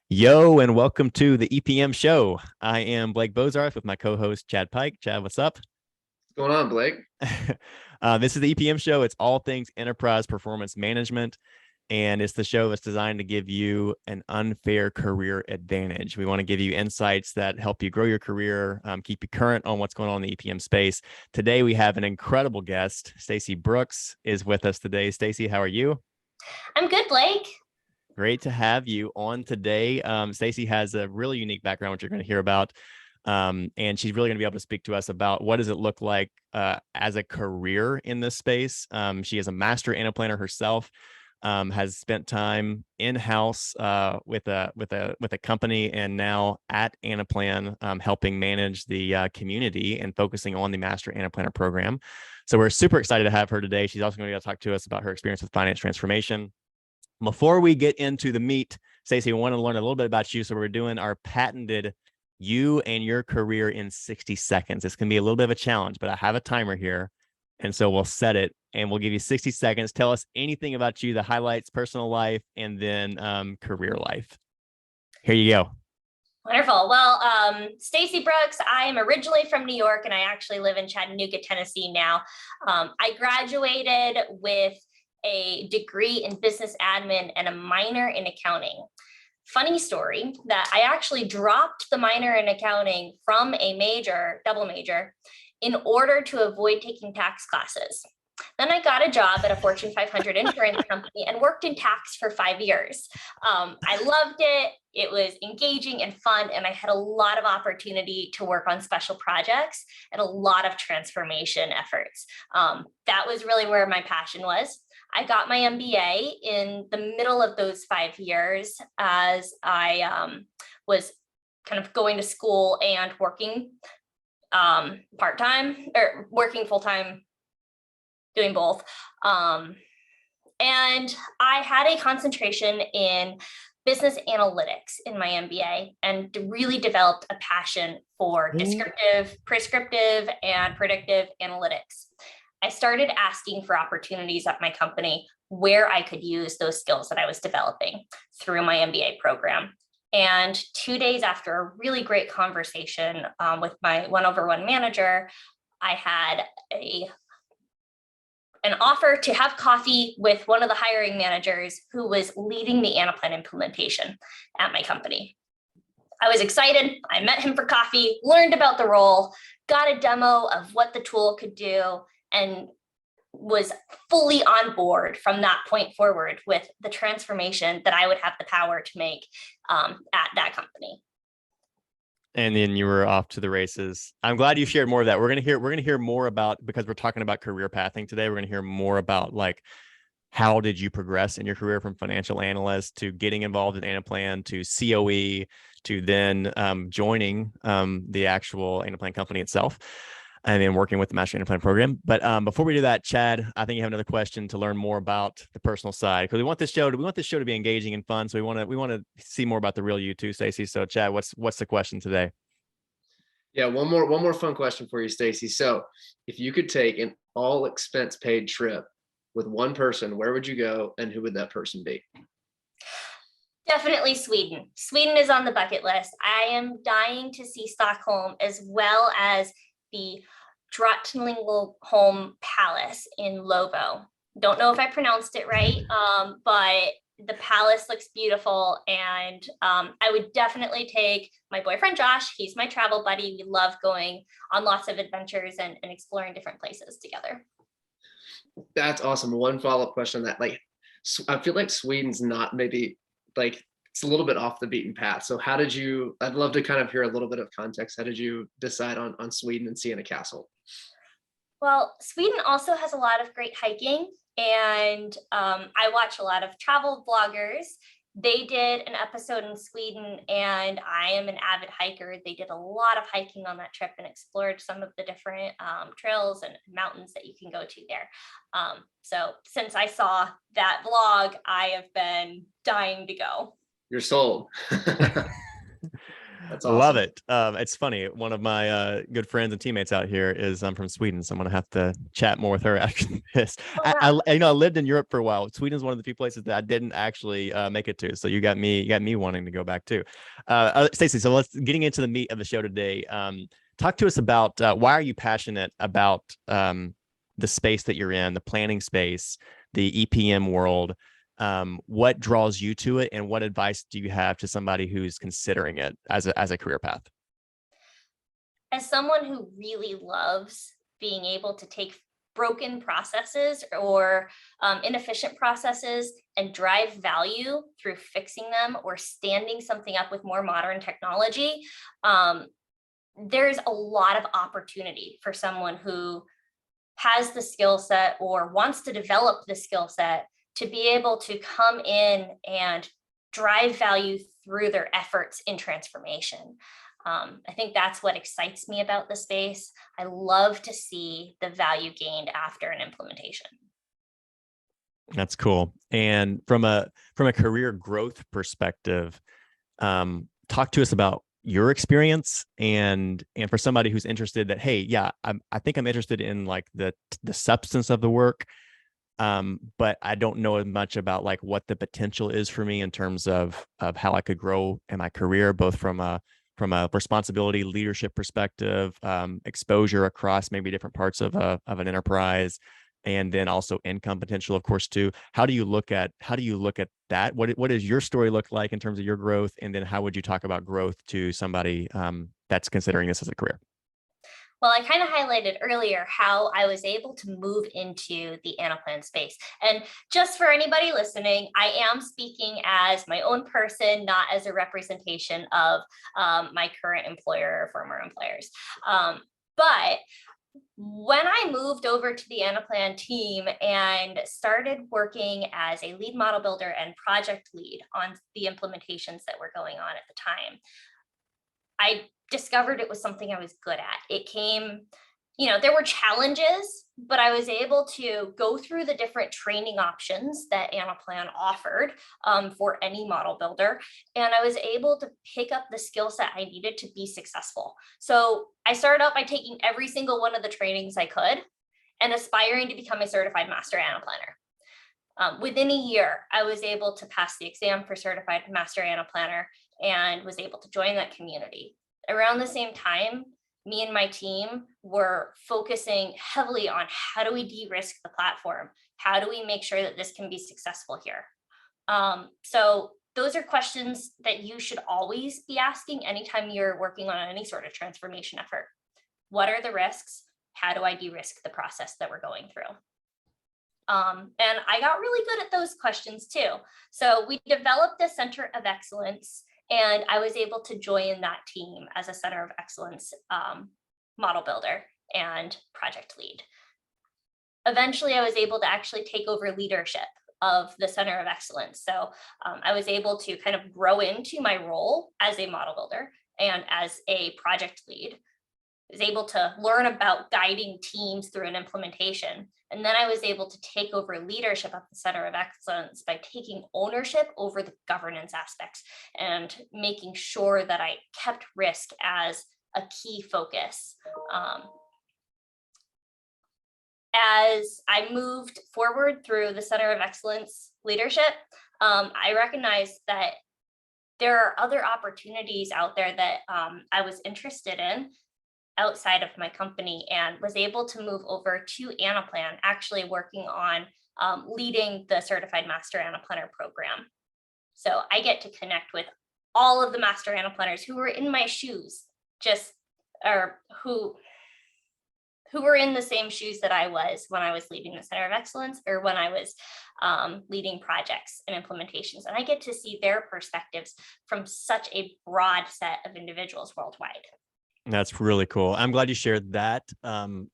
Yo, and welcome to the EPM show. I am Blake Bozarth with my co-host Chad Pike. Chad, what's up? What's going on, Blake? This is the EPM show. It's all things enterprise performance management, and it's the show that's designed to give you an unfair career advantage. We want to give you insights that help you grow your career, keep you current on what's going on in the EPM space. Today, we have an incredible guest. Stacey Brooks is with us today. Stacey, how are you? I'm good, Blake. Great to have you on today. Stacey has a really unique background, which you're going to hear about. And she's really going to be able to speak to us about what does it look like as a career in this space. She is a master Anaplanner herself, has spent time in-house with a company, and now at Anaplan, helping manage the community and focusing on the Master Anaplanner program. So we're super excited to have her today. She's also going to be able to talk to us about her experience with finance transformation. Before we get into the meat, Stacey, we want to learn a little bit about you. So we're doing our patented you and your career in 60 seconds. It's going to be a little bit of a challenge, but I have a timer here. And so we'll set it and we'll give you 60 seconds. Tell us anything about you, the highlights, personal life, and then career life. Here you go. Wonderful. Well, Stacey Brooks, I am originally from New York and I actually live in Chattanooga, Tennessee now. I graduated with a degree in business admin and a minor in accounting. Funny story that I actually dropped the minor in accounting from a major, double major, in order to avoid taking tax classes. Then I got a job at a Fortune 500 insurance company and worked in tax for 5 years. I loved it. It was engaging and fun, and I had a lot of opportunity to work on special projects and a lot of transformation efforts. That was really where my passion was. I got my MBA in the middle of those 5 years as I was kind of going to school and working part-time or working full-time, doing both. And I had a concentration in business analytics in my MBA and really developed a passion for descriptive, prescriptive, and predictive analytics. I started asking for opportunities at my company where I could use those skills that I was developing through my MBA program. And 2 days after a really great conversation with my one-over-one manager, I had an offer to have coffee with one of the hiring managers who was leading the Anaplan implementation at my company. I was excited. I met him for coffee, learned about the role, got a demo of what the tool could do, and was fully on board from that point forward with the transformation that I would have the power to make at that company. And then you were off to the races. I'm glad you shared more of that. We're gonna hear more about, because we're talking about career pathing today. We're gonna hear more about like how did you progress in your career from financial analyst to getting involved in Anaplan to COE to then joining the actual Anaplan company itself, and then working with the Master Anaplan program. But before we do that, Chad, I think you have another question to learn more about the personal side, because we want this show to be engaging and fun. So we want to see more about the real you too, Stacey. So Chad, what's the question today? Yeah, one more fun question for you, Stacey. So if you could take an all expense paid trip with one person, where would you go and who would that person be? Definitely Sweden. Sweden is on the bucket list. I am dying to see Stockholm, as well as the Drottningholm Palace in Lovo. Don't know if I pronounced it right, but the palace looks beautiful. And I would definitely take my boyfriend, Josh. He's my travel buddy. We love going on lots of adventures and exploring different places together. That's awesome. One follow-up question on that. Like, I feel like Sweden's not maybe like, it's a little bit off the beaten path. So how did you, I'd love to kind of hear a little bit of context. How did you decide on Sweden and seeing a castle? Well, Sweden also has a lot of great hiking, and I watch a lot of travel bloggers. They did an episode in Sweden, and I am an avid hiker. They did a lot of hiking on that trip and explored some of the different trails and mountains that you can go to there. So since I saw that vlog, I have been dying to go. You're sold. That's awesome. Love it. It's funny. One of my good friends and teammates out here is from Sweden, so I'm gonna have to chat more with her after this. Oh, wow. I lived in Europe for a while. Sweden is one of the few places that I didn't actually make it to. So you got me wanting to go back too. Stacey, so let's getting into the meat of the show today. Talk to us about why are you passionate about the space that you're in, the planning space, the EPM world. What draws you to it, and what advice do you have to somebody who's considering it as a career path? As someone who really loves being able to take broken processes or inefficient processes and drive value through fixing them or standing something up with more modern technology, there's a lot of opportunity for someone who has the skill set or wants to develop the skill set to be able to come in and drive value through their efforts in transformation. I think that's what excites me about the space. I love to see the value gained after an implementation. That's cool. And from a career growth perspective, talk to us about your experience and for somebody who's interested that, hey, yeah, I think I'm interested in like the substance of the work. But I don't know as much about like what the potential is for me in terms of how I could grow in my career, both from a responsibility leadership perspective, exposure across maybe different parts of an enterprise, and then also income potential, of course, too. How do you look at that? What does your story look like in terms of your growth? And then how would you talk about growth to somebody that's considering this as a career? Well, I kind of highlighted earlier how I was able to move into the Anaplan space. And just for anybody listening, I am speaking as my own person, not as a representation of my current employer or former employers. But when I moved over to the Anaplan team and started working as a lead model builder and project lead on the implementations that were going on at the time, I discovered it was something I was good at. It came, there were challenges, but I was able to go through the different training options that Anaplan offered for any model builder. And I was able to pick up the skill set I needed to be successful. So I started out by taking every single one of the trainings I could and aspiring to become a certified Master Anaplanner. Within a year, I was able to pass the exam for certified Master Anaplanner and was able to join that community. Around the same time, me and my team were focusing heavily on how do we de-risk the platform? How do we make sure that this can be successful here? So those are questions that you should always be asking anytime you're working on any sort of transformation effort. What are the risks? How do I de-risk the process that we're going through? And I got really good at those questions too. So we developed the Center of Excellence, and I was able to join that team as a Center of Excellence model builder and project lead. Eventually, I was able to actually take over leadership of the Center of Excellence. So I was able to kind of grow into my role as a model builder and as a project lead. I was able to learn about guiding teams through an implementation. And then I was able to take over leadership at the Center of Excellence by taking ownership over the governance aspects and making sure that I kept risk as a key focus. As I moved forward through the Center of Excellence leadership, I recognized that there are other opportunities out there that I was interested in outside of my company, and was able to move over to Anaplan, actually working on leading the Certified Master Anaplanner program. So I get to connect with all of the Master Anaplanners who were in my shoes, who were in the same shoes that I was when I was leading the Center of Excellence or when I was leading projects and implementations. And I get to see their perspectives from such a broad set of individuals worldwide. That's really cool. I'm glad you shared that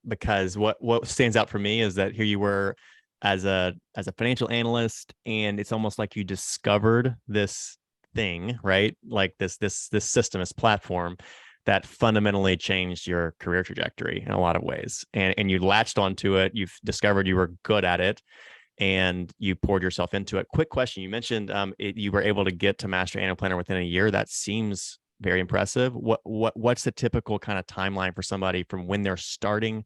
because what stands out for me is that here you were as a financial analyst, and it's almost like you discovered this thing, right? Like this system, this platform that fundamentally changed your career trajectory in a lot of ways. And you latched onto it. You've discovered you were good at it, and you poured yourself into it. Quick question. You mentioned you were able to get to Master Anaplanner within a year. That seems very impressive. What's the typical kind of timeline for somebody from when they're starting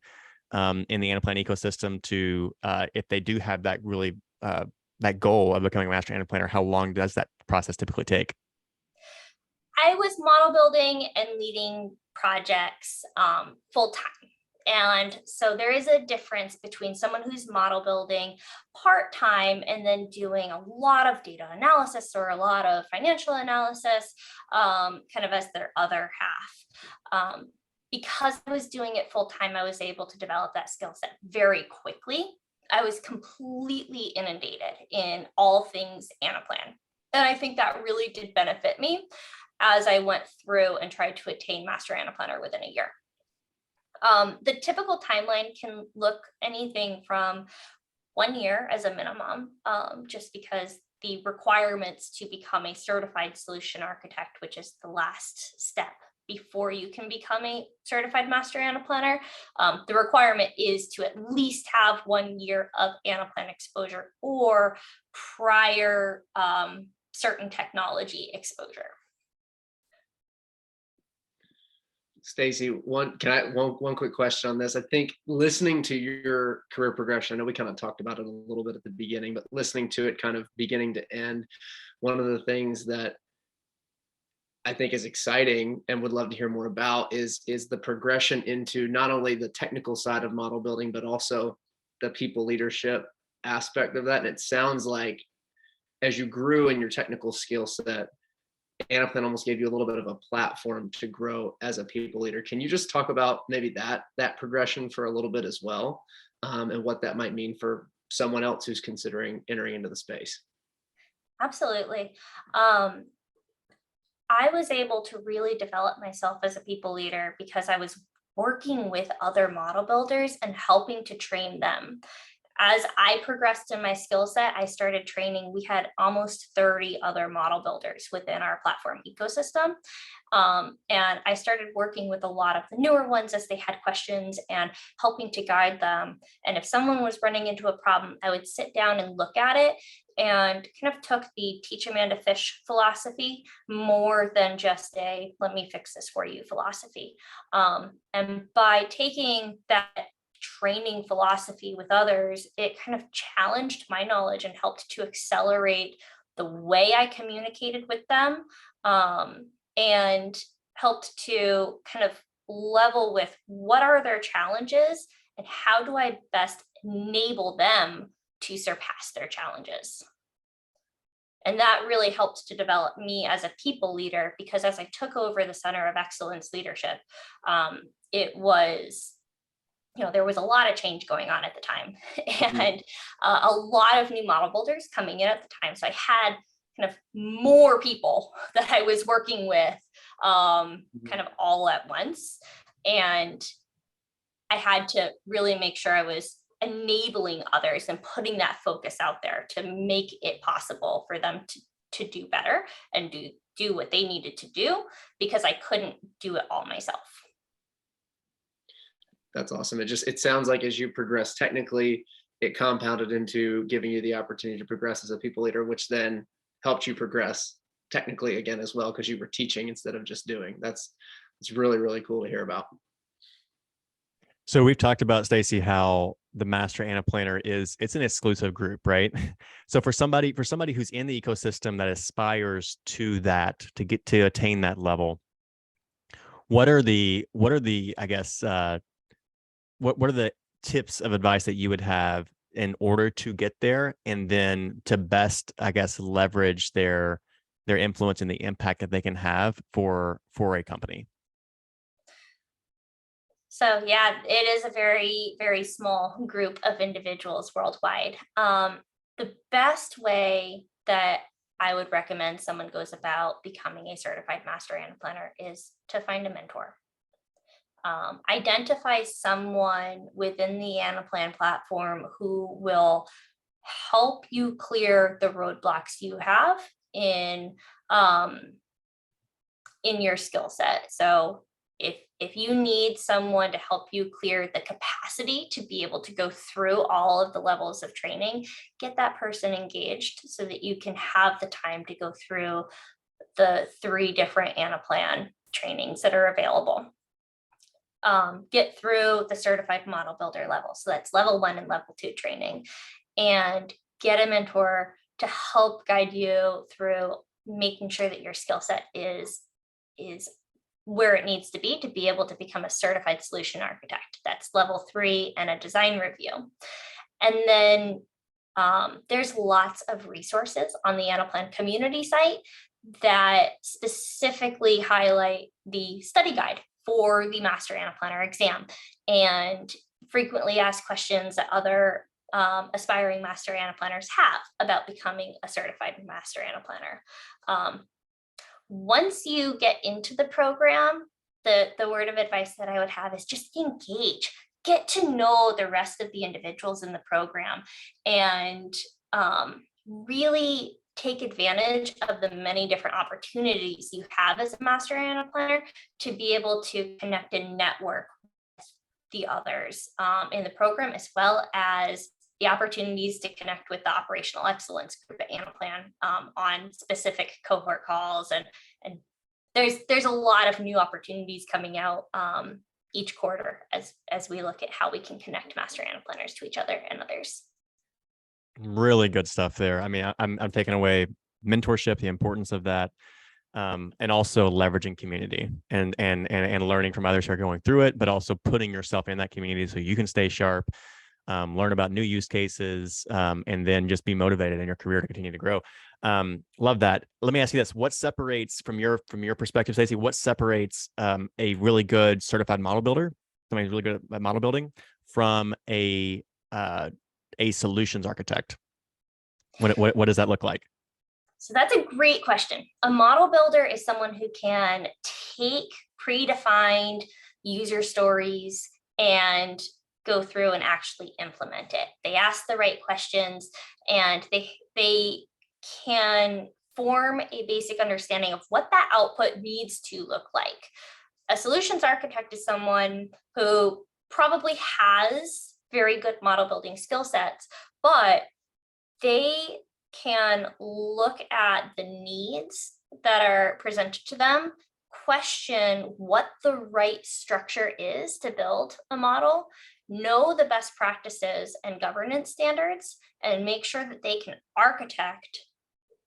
in the Anaplan ecosystem to if they do have that really that goal of becoming a master Anaplanner, how long does that process typically take? I was model building and leading projects full time. And so there is a difference between someone who's model building part-time and then doing a lot of data analysis or a lot of financial analysis kind of as their other half. Because I was doing it full-time, I was able to develop that skill set very quickly. I was completely inundated in all things Anaplan. And I think that really did benefit me as I went through and tried to attain Master Anaplanner within a year. The typical timeline can look anything from 1 year as a minimum, just because the requirements to become a certified solution architect, which is the last step before you can become a certified Master Anaplanner, the requirement is to at least have 1 year of Anaplan exposure or prior certain technology exposure. Stacey, one quick question on this. I think listening to your career progression, I know we kind of talked about it a little bit at the beginning, but listening to it kind of beginning to end, one of the things that I think is exciting and would love to hear more about is the progression into not only the technical side of model building, but also the people leadership aspect of that. And it sounds like as you grew in your technical skill set, Anaplan almost gave you a little bit of a platform to grow as a people leader. Can you just talk about maybe that progression for a little bit as well, and what that might mean for someone else who's considering entering into the space? Absolutely. I was able to really develop myself as a people leader because I was working with other model builders and helping to train them. As I progressed in my skill set, I started training. We had almost 30 other model builders within our platform ecosystem. And I started working with a lot of the newer ones as they had questions and helping to guide them. And if someone was running into a problem, I would sit down and look at it and kind of took the teach a man to fish philosophy more than just a let me fix this for you philosophy. And by taking that training philosophy with others, it kind of challenged my knowledge and helped to accelerate the way I communicated with them, and helped to kind of level with what are their challenges and how do I best enable them to surpass their challenges. And that really helped to develop me as a people leader, because as I took over the Center of Excellence leadership, it was, there was a lot of change going on at the time and a lot of new model builders coming in at the time. So I had kind of more people that I was working with kind of all at once. And I had to really make sure I was enabling others and putting that focus out there to make it possible for them to do better and do what they needed to do, because I couldn't do it all myself. That's awesome. It sounds like as you progress technically, it compounded into giving you the opportunity to progress as a people leader, which then helped you progress technically again as well, because you were teaching instead of just doing. It's really, really cool to hear about. So we've talked about, Stacey, how the Master Anaplanner it's an exclusive group, right? So for somebody who's in the ecosystem that aspires to that, to attain that level, what are the I guess what are the tips of advice that you would have in order to get there, and then to best, I guess, leverage their influence and the impact that they can have for a company? So yeah, it is a very, very small group of individuals worldwide. The best way that I would recommend someone goes about becoming a certified Master Anaplanner is to find a mentor. Identify someone within the Anaplan platform who will help you clear the roadblocks you have in your skill set. So if you need someone to help you clear the capacity to be able to go through all of the levels of training, get that person engaged so that you can have the time to go through the 3 different Anaplan trainings that are available. Get through the certified model builder level. So that's level 1 and level 2 training, and get a mentor to help guide you through making sure that your skill set is where it needs to be able to become a certified solution architect. That's level 3 and a design review. And then there's lots of resources on the Anaplan community site that specifically highlight the study guide for the Master Anaplanner exam, and frequently asked questions that other aspiring Master Anaplanners have about becoming a certified Master Anaplanner. Once you get into the program, the word of advice that I would have is just engage. Get to know the rest of the individuals in the program, and really take advantage of the many different opportunities you have as a Master Anaplanner to be able to connect and network with the others in the program, as well as the opportunities to connect with the operational excellence group at Anaplan on specific cohort calls. And there's a lot of new opportunities coming out each quarter as we look at how we can connect Master Anaplanners to each other and others. Really good stuff there. I mean, I'm taking away mentorship, the importance of that, and also leveraging community and learning from others who are going through it, but also putting yourself in that community so you can stay sharp, learn about new use cases, and then just be motivated in your career to continue to grow. Love that. Let me ask you this: what separates, from your perspective, Stacey, what separates a really good certified model builder, somebody who's really good at model building, from a solutions architect? What does that look like? So that's a great question. A model builder is someone who can take predefined user stories and go through and actually implement it. They ask the right questions, and they can form a basic understanding of what that output needs to look like. A solutions architect is someone who probably has very good model building skill sets, but they can look at the needs that are presented to them, question what the right structure is to build a model, know the best practices and governance standards, and make sure that they can architect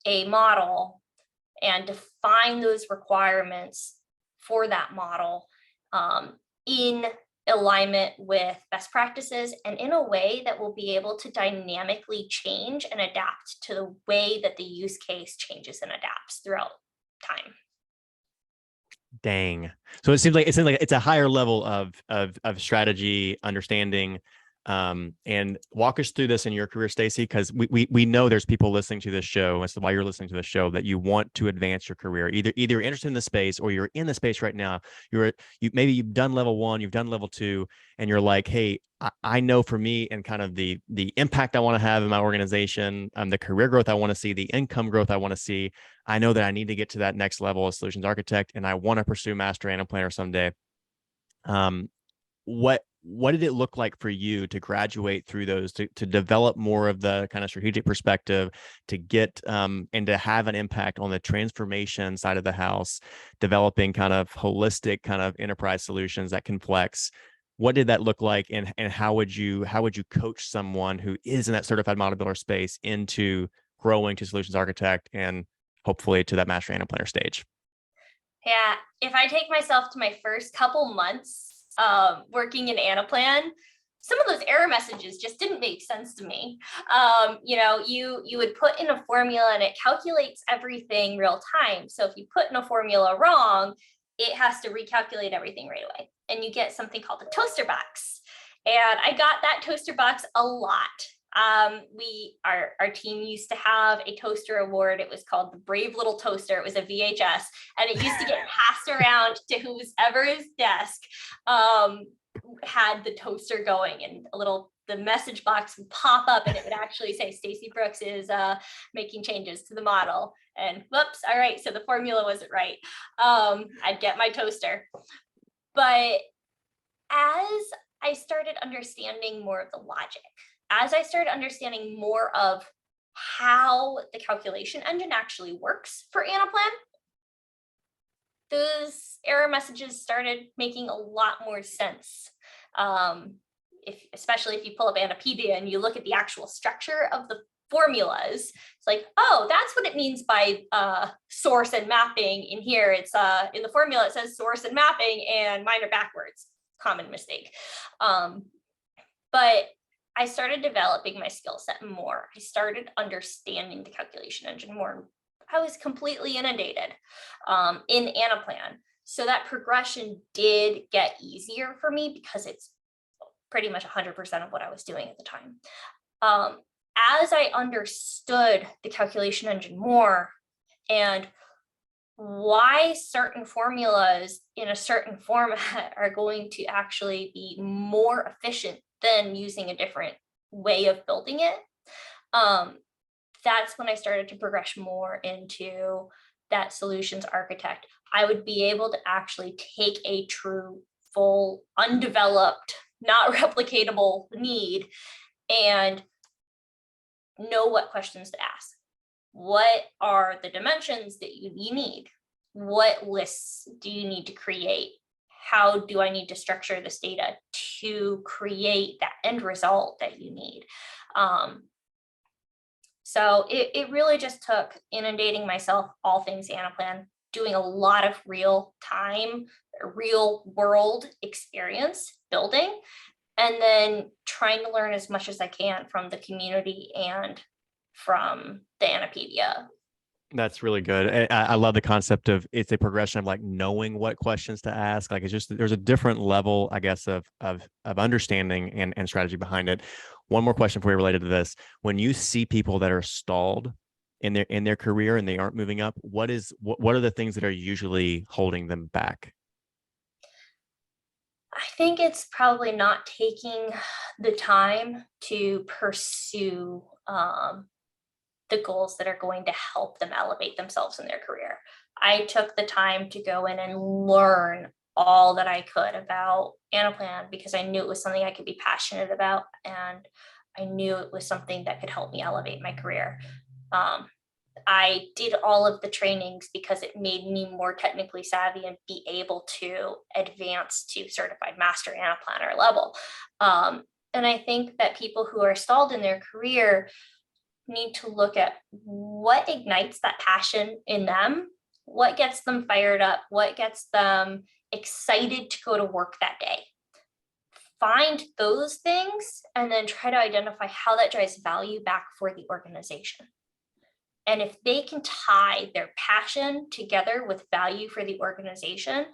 a model and define those requirements for that model in alignment with best practices, and in a way that will be able to dynamically change and adapt to the way that the use case changes and adapts throughout time. Dang. So it seems like it's a higher level of strategy, understanding, and walk us through this in your career, Stacey, because we know there's people listening to this show. That's why you're listening to the show, that you want to advance your career. Either you're interested in the space, or you're in the space right now. Maybe you've done level 1, you've done level 2, and you're like, hey, I know for me, and kind of the impact I want to have in my organization, the career growth I want to see, the income growth I want to see, I know that I need to get to that next level as solutions architect, and I want to pursue Master Anaplanner someday. What did it look like for you to graduate through those, to develop more of the kind of strategic perspective, to get and to have an impact on the transformation side of the house, developing kind of holistic kind of enterprise solutions that can flex? What did that look like, and how would you coach someone who is in that certified model builder space into growing to solutions architect and hopefully to that Master Anaplanner stage? Yeah, if I take myself to my first couple months working in Anaplan, some of those error messages just didn't make sense to me. You would put in a formula and it calculates everything real time. So if you put in a formula wrong, it has to recalculate everything right away. And you get something called a toaster box. And I got that toaster box a lot. Our team used to have a toaster award. It was called the Brave Little Toaster. It was a VHS, and it used to get passed around to whoever's desk had the toaster going, and the message box would pop up, and it would actually say Stacey Brooks is making changes to the model. And whoops, all right, so the formula wasn't right. I'd get my toaster. But as I started understanding more of the logic, as I started understanding more of how the calculation engine actually works for Anaplan, those error messages started making a lot more sense. Especially if you pull up Anapedia and you look at the actual structure of the formulas, it's like, oh, that's what it means by source and mapping. In here, it's in the formula, it says source and mapping, and mine are backwards. Common mistake. But I started developing my skill set more. I started understanding the calculation engine more. I was completely inundated in Anaplan. So that progression did get easier for me because it's pretty much 100% of what I was doing at the time. As I understood the calculation engine more and why certain formulas in a certain format are going to actually be more efficient than using a different way of building it, that's when I started to progress more into that solutions architect. I would be able to actually take a true, full, undeveloped, not replicatable need and know what questions to ask. What are the dimensions that you need? What lists do you need to create? How do I need to structure this data to create that end result that you need? So it really just took inundating myself, all things Anaplan, doing a lot of real time, real world experience building, and then trying to learn as much as I can from the community and from the Anapedia. That's really good. I love the concept of it's a progression of like knowing what questions to ask. Like it's just there's a different level, I guess, of understanding and strategy behind it. One more question for you related to this. When you see people that are stalled in their career and they aren't moving up, what are the things that are usually holding them back? I think it's probably not taking the time to pursue the goals that are going to help them elevate themselves in their career. I took the time to go in and learn all that I could about Anaplan because I knew it was something I could be passionate about, and I knew it was something that could help me elevate my career. I did all of the trainings because it made me more technically savvy and be able to advance to certified Master Anaplanner level. And I think that people who are stalled in their career need to look at what ignites that passion in them, what gets them fired up, what gets them excited to go to work that day. Find those things and then try to identify how that drives value back for the organization. And if they can tie their passion together with value for the organization,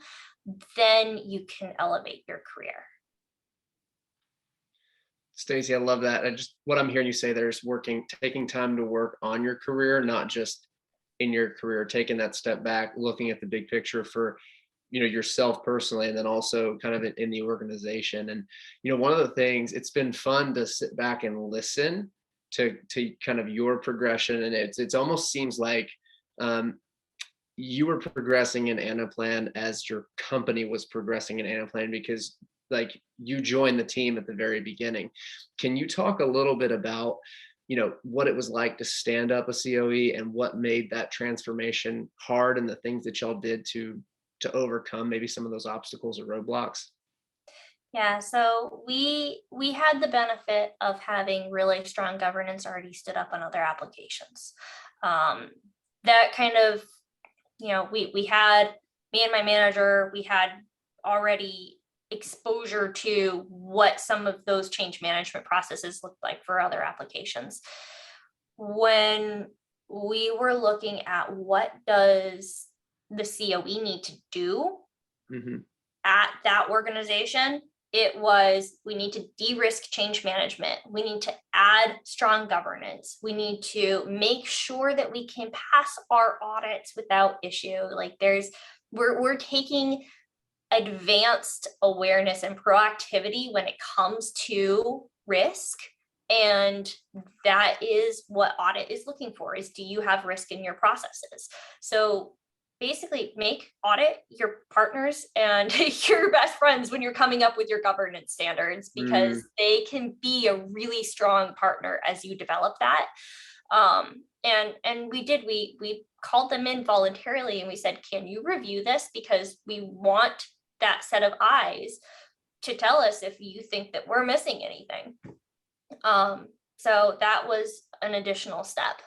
then you can elevate your career. Stacey, I love that. What I'm hearing you say there is taking time to work on your career, not just in your career, taking that step back, looking at the big picture for, yourself personally, and then also kind of in the organization. And, one of the things, it's been fun to sit back and listen to kind of your progression. And it's almost seems like you were progressing in Anaplan as your company was progressing in Anaplan, because like you joined the team at the very beginning. Can you talk a little bit about, what it was like to stand up a COE and what made that transformation hard and the things that y'all did to overcome maybe some of those obstacles or roadblocks? Yeah, so we had the benefit of having really strong governance already stood up on other applications. That kind of, we had, me and my manager, we had already exposure to what some of those change management processes look like for other applications. When we were looking at what does the COE need to do at that organization, it was, we need to de-risk change management. We need to add strong governance. We need to make sure that we can pass our audits without issue. Like we're taking advanced awareness and proactivity when it comes to risk. And that is what audit is looking for, is do you have risk in your processes? So basically make audit your partners and your best friends when you're coming up with your governance standards, because they can be a really strong partner as you develop that. And we called them in voluntarily and we said, can you review this? Because we want that set of eyes to tell us if you think that we're missing anything. So that was an additional step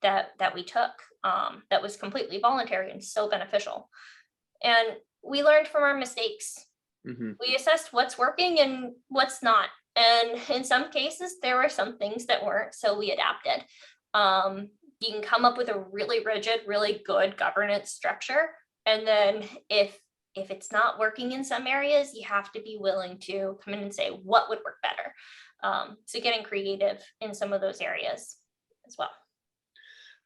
that we took, that was completely voluntary and so beneficial. And we learned from our mistakes. We assessed what's working and what's not. And in some cases, there were some things that weren't, so we adapted. You can come up with a really rigid, really good governance structure. And then if it's not working in some areas, you have to be willing to come in and say, what would work better? So getting creative in some of those areas as well.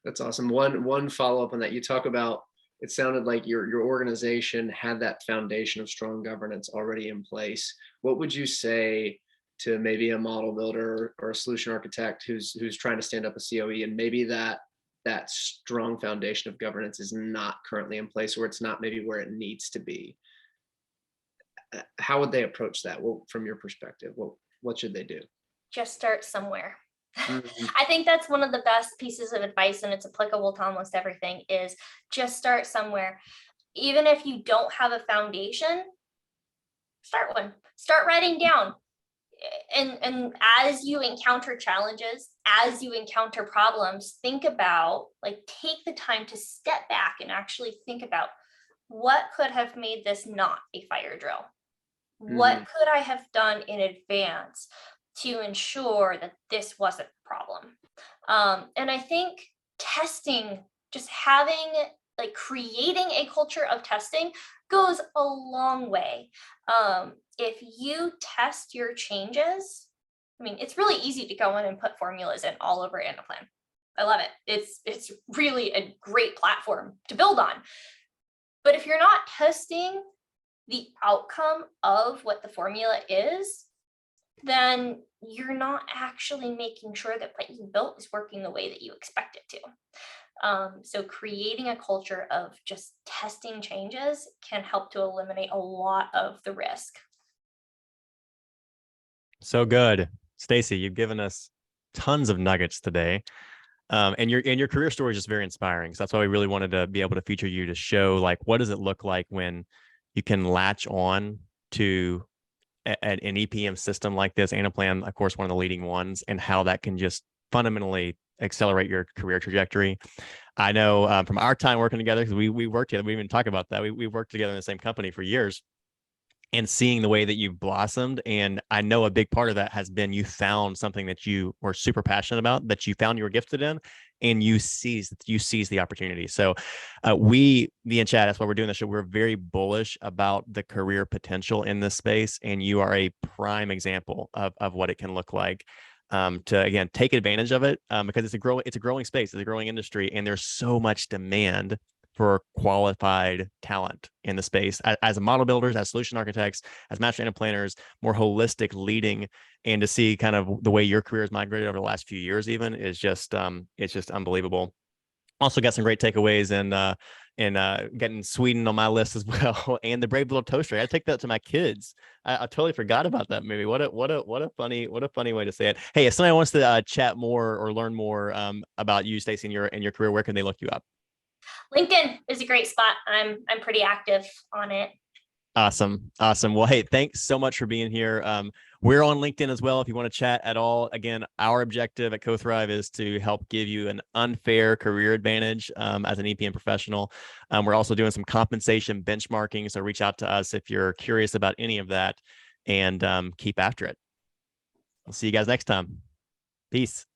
That's awesome. One follow-up on that. You talk about, it sounded like your organization had that foundation of strong governance already in place. What would you say to maybe a model builder or a solution architect who's trying to stand up a COE, and maybe that strong foundation of governance is not currently in place, or it's not maybe where it needs to be? How would they approach that? Well, from your perspective, what should they do? Just start somewhere. I think that's one of the best pieces of advice, and it's applicable to almost everything, is just start somewhere. Even if you don't have a foundation, start one. Start writing down. And as you encounter challenges, as you encounter problems, think about, like, take the time to step back and actually think about what could have made this not a fire drill? What could I have done in advance to ensure that this wasn't a problem? And I think testing, just having, like, creating a culture of testing goes a long way. If you test your changes, I mean, it's really easy to go in and put formulas in all over Anaplan. I love it. It's really a great platform to build on. But if you're not testing the outcome of what the formula is, then you're not actually making sure that what you built is working the way that you expect it to. So creating a culture of just testing changes can help to eliminate a lot of the risk. So good. Stacey, you've given us tons of nuggets today. And your career story is just very inspiring. So that's why we really wanted to be able to feature you, to show, like, what does it look like when you can latch on to an EPM system like this, Anaplan, of course, one of the leading ones, and how that can just fundamentally accelerate your career trajectory. I know from our time working together, because we worked together, we even talk about that. We worked together in the same company for years, and seeing the way that you've blossomed. And I know a big part of that has been you found something that you were super passionate about, that you found you were gifted in, and you seized the opportunity. So me and Chad, that's why we're doing this show. We're very bullish about the career potential in this space. And you are a prime example of what it can look like to, again, take advantage of it, because it's a growing space, it's a growing industry, and there's so much demand for qualified talent in the space as a model builders, as solution architects, as master Anaplanners, more holistic leading. And to see kind of the way your career has migrated over the last few years, even, is just it's just unbelievable. Also got some great takeaways, and getting Sweden on my list as well, and the Brave Little Toaster. I take that to my kids. I totally forgot about that movie. What a funny way to say it. Hey, if somebody wants to chat more or learn more about you, Stacey, and your career, where can they look you up? LinkedIn is a great spot. I'm pretty active on it. Awesome. Well, hey, thanks so much for being here. We're on LinkedIn as well if you want to chat at all. Again, our objective at CoThryve is to help give you an unfair career advantage as an EPM professional. We're also doing some compensation benchmarking, so reach out to us if you're curious about any of that, and keep after it. I'll see you guys next time. Peace.